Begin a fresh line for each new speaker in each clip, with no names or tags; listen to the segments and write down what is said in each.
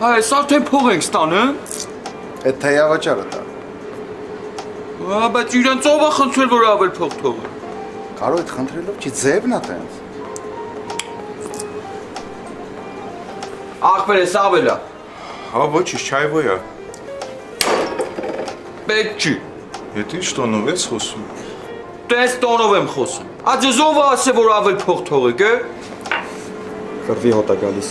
Այս արդեն փող ենք ստանում։
Այդ թեյավաճառը դա։
Բայց իրենց ով է խնդրել, որ ավել փող թողը։
Կարող այդ խնդրելով չի ձևն է տենց։
Ախպեր ես ավելա։
Հա, ոչինչ, չայվոյա։
Պետք չի։
Ետ ինչ տոնով ես խոսում։
Տես տոնով եմ խոսում։ Աջեզ ով է ասել, որ ավել փող թողեք, է։
Կռվի հոտ է գալիս։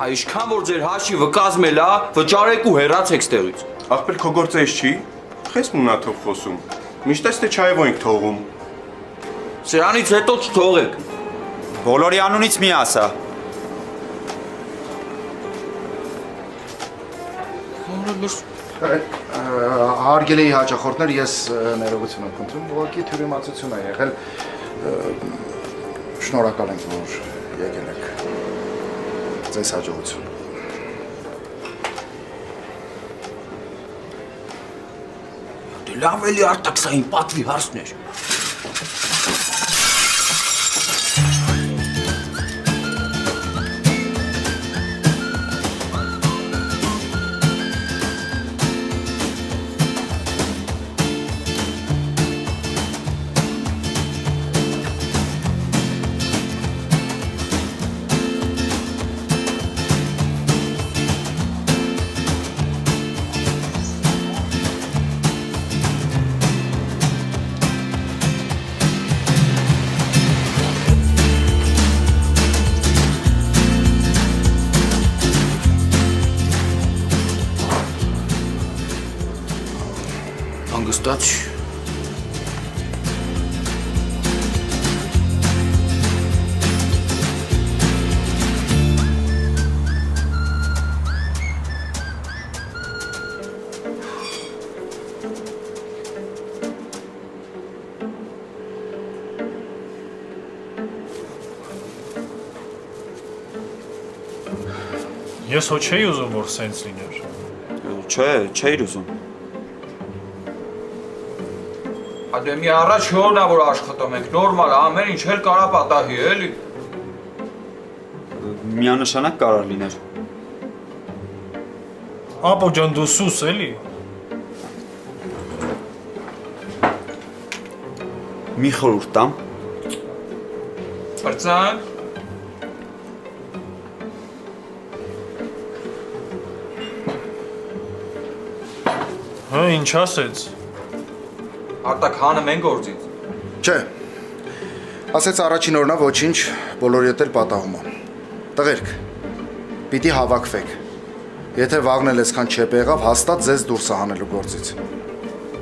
Ինչքան որ ձեր հաշիվը կազմել է, վճարեք ու հեռացեք ստեղից։
Ախպեր քո գործը ես չի։ Խես մունաթով խոսում։ Միշտ ես թե չայվո ենք թողում։
Սրանից հետո չթողեք։
Բոլորի անունից մի ասա։
Հարգելի հաճախորդներ, ես ներողություն եմ խնդրում, ուղղակի թյուրիմացություն է եղել։ Շնորհակալ ենք, որ եկել եք։ Ձեզ հաջողություն։
Դե լավ էլի արտաքսային պատվի հարցներ։ Հանգստաց։
Ես հո չէի ուզում, որ սենց լիներ։
Չէ, չէիր ուզում։
Դե մի առաջ հորն է, որ աշխատում ենք, նորմալ է, ամեն ինչ էլ կարա պատահի, էլի։
Միանշանակ կարող լիներ։
Ապո ջան, դու սուս էլի։
Մի խորհուրդ տամ։
Բրծանք։
Հա, ինչ ասեց։
Արտակ հանը մենք գործից։
Չէ։ Ասեց առաջին օրնա ոչինչ, բոլորի հետ էլ պատահում է։ Տղերք, պիտի հավաքվեք։ Եթե վաղն էլ այսքան չեպ եղավ, հաստատ ձեզ դուրս է հանելու գործից։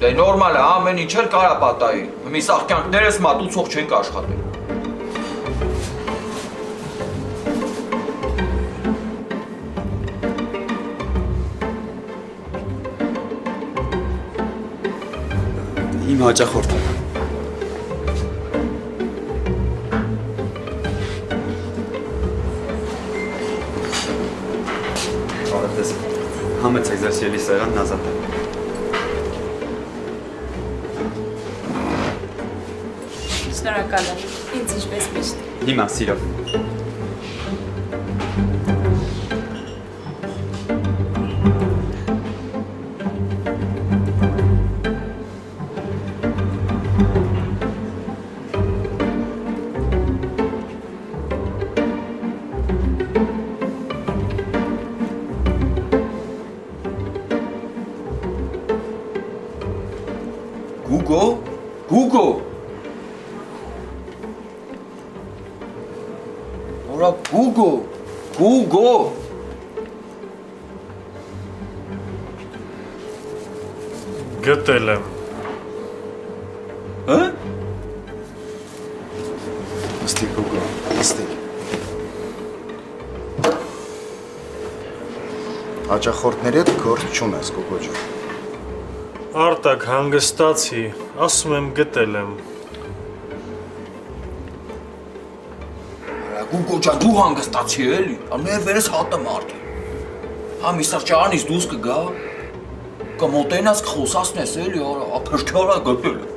Դե նորմալ է, ամեն ինչ էլ կարա պատահի։ Մի սաղկյանքներս մատուցող չենք աշխատել։
Իմ հաճախորդը։ Բարև համեցեք ձեր սիրելի սեղանն ազատ է։
Շնորհակալ եմ, ինձ ինչպես միշտ։
Հիմա սիրով։
Գուգո։ Որա Գուգո։
Գտել եմ։
Հա՞։
Աստիկ Գուգո, աստիկ։ Հաճախորդների հետ գործ չունես, Գուգո ջան։
Արտակ հանգստացի, ասում եմ գտել եմ։
Գուգո ջան, դու հանգստացի էլի, ներվերս հատը մարդ է։ Հա մի սրճարանից դուրս կգա, կմոտենաս կխոսացնես էլի, ափրկյալա գտել է։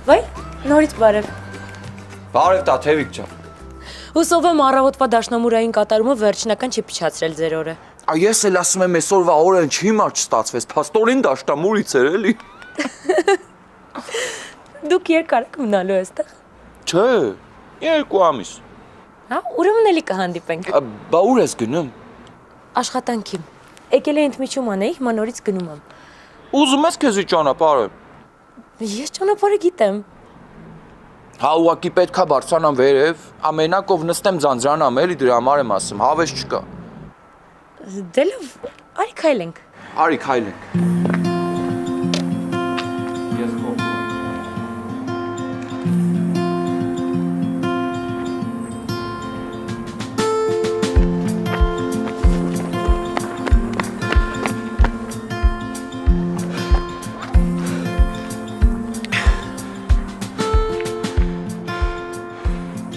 Վայ, նորից բարև։
Բարև տա, Թևիկ ջան։
Հուսով եմ առավոտվա դաշնամուրային կատարումը վերջնական չի փչացրել ձեր օրը։
Ես էլ ասում եմ այսօրվա օրը չի մարդ չստացվեց, փաստորեն դաշնամուրից էր էլի։
Դուք երկար եք մնալու այստեղ։
Չէ, 2 ամիս։
Հա, ուրեմն էլի կհանդիպենք։
Բա ուր ես գնում։
Աշխատանքի։ Եկել է ընդմիջում անեի, հիմա նորից գնում եմ։
Ուզում ես քեզի ճանապարհը։
Ես ճանապարհը գիտեմ։
Հա ուղակի պետքա բարձրանամ վերև, ամենակով նստեմ ձանձրանամ, էլի դրա համար եմ ասում, հավես չկա։
Դե լավ, արի քայլենք։
Արի քայլենք։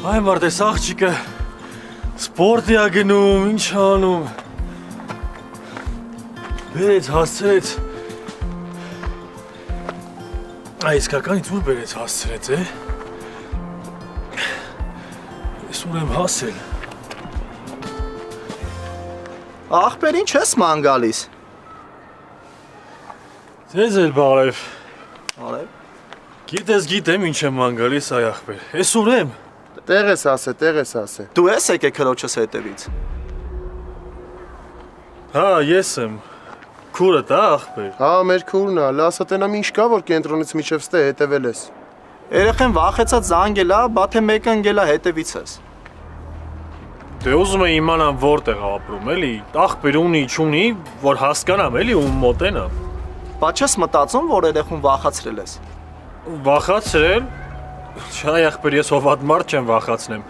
Այ մարդ էս աղջիկը սպորտ է գնում, ինչ անում։ Բերեց հասցրեց։ Այ իսկականից ուր բերեց հասցրեց, է։ Ես ուր եմ հասել։
Ախպեր ինչ ես ման գալիս։
Ձեզ էլ բարև։
Բարև։
Գիտես գիտեմ ինչ եմ ման գալիս այ ախպեր։ Ես ուր եմ։
Տեղ ես ասե։
Դու ես եկե քրոջս հետևից։
Հա, ես եմ։ Քուրը տա ախպեր։
Հա, մեր քուրն է, լասա տենամ ինչ կա, որ կենտրոնից միջև ստե հետևել ես։
Երեխեն վախեցած զանգելա, բա թե մեկը ընկելա հետևից ես։
Դե ուզում եմ իմանամ որտեղ ապրում, էլի։ Ախպեր ունի, չունի, որ հասկանամ, էլի ում մոտենամ։
Բա չես մտածում, որ երեխուն վախացրել ես։
Վախացրել։ Չայ ախպեր, ես հովատ մարդ չեմ վախացնեմ։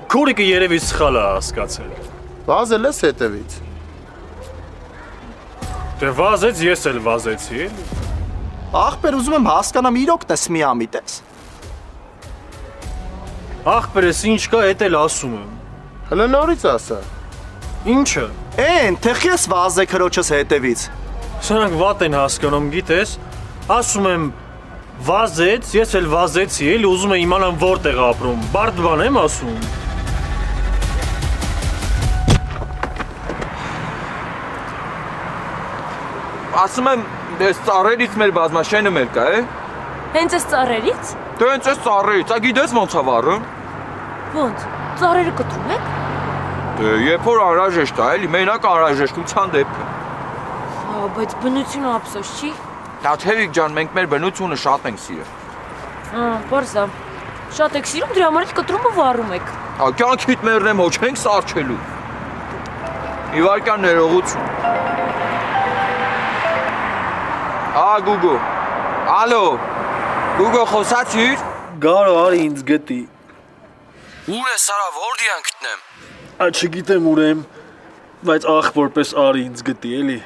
Քուրիկը երևի սխալ է հասկացել։
Վազել ես հետևից։
Դե վազեց, ես էլ վազեցի, էլի։
Ախպեր ուզում եմ հասկանամ իրոք տես մի ամիտես։
Ախպերս ինչ կա, էդ էլ ասում եմ։
Հələ նորից ասա։
Ինչը։
Էն, թեխի ես վազե քրոջս հետևից։
Սրանք վատ են հասկանում, գիտես։ Ասում եմ վազեց, ես էլ վազեցի, էլի ուզում եմ իմանամ որտեղ ապրում։ Բարդ բան եմ ասում։
Ասում եմ, այս ծառերից մեր բազմաշենը մեր կա, է։
Հենց այս ծառերից։
Դե հենց այս ծառերից, ա գիտես ոնց ա վառում։
Ոնց։ Ծառերը կտրում եք։
Դե երբ որ անհրաժեշտ է, էլի մենակ անհրաժեշտության դեպքում։
Հա, բայց բնությունը ափսոս չի։
Թաթևիկ ջան, մենք մեր բնությունը շատ ենք սիրում։
Հա, բարձա։ Շատ եք սիրում, դրա համար էլ կտրում ու վառում եք։
Հա, կյանքիդ մեռնեմ, հո չենք սարչելու։ Մի վարկյան ներողություն։ Ա Գուգո։ Ալո։ Գուգո խոսացիր։
Գարո արի ինձ գտի։
Ուր է սարա, որտեղ գտնեմ։
Ա չգիտեմ ուր եմ, բայց ախ որպես արի ինձ գտի, էլի։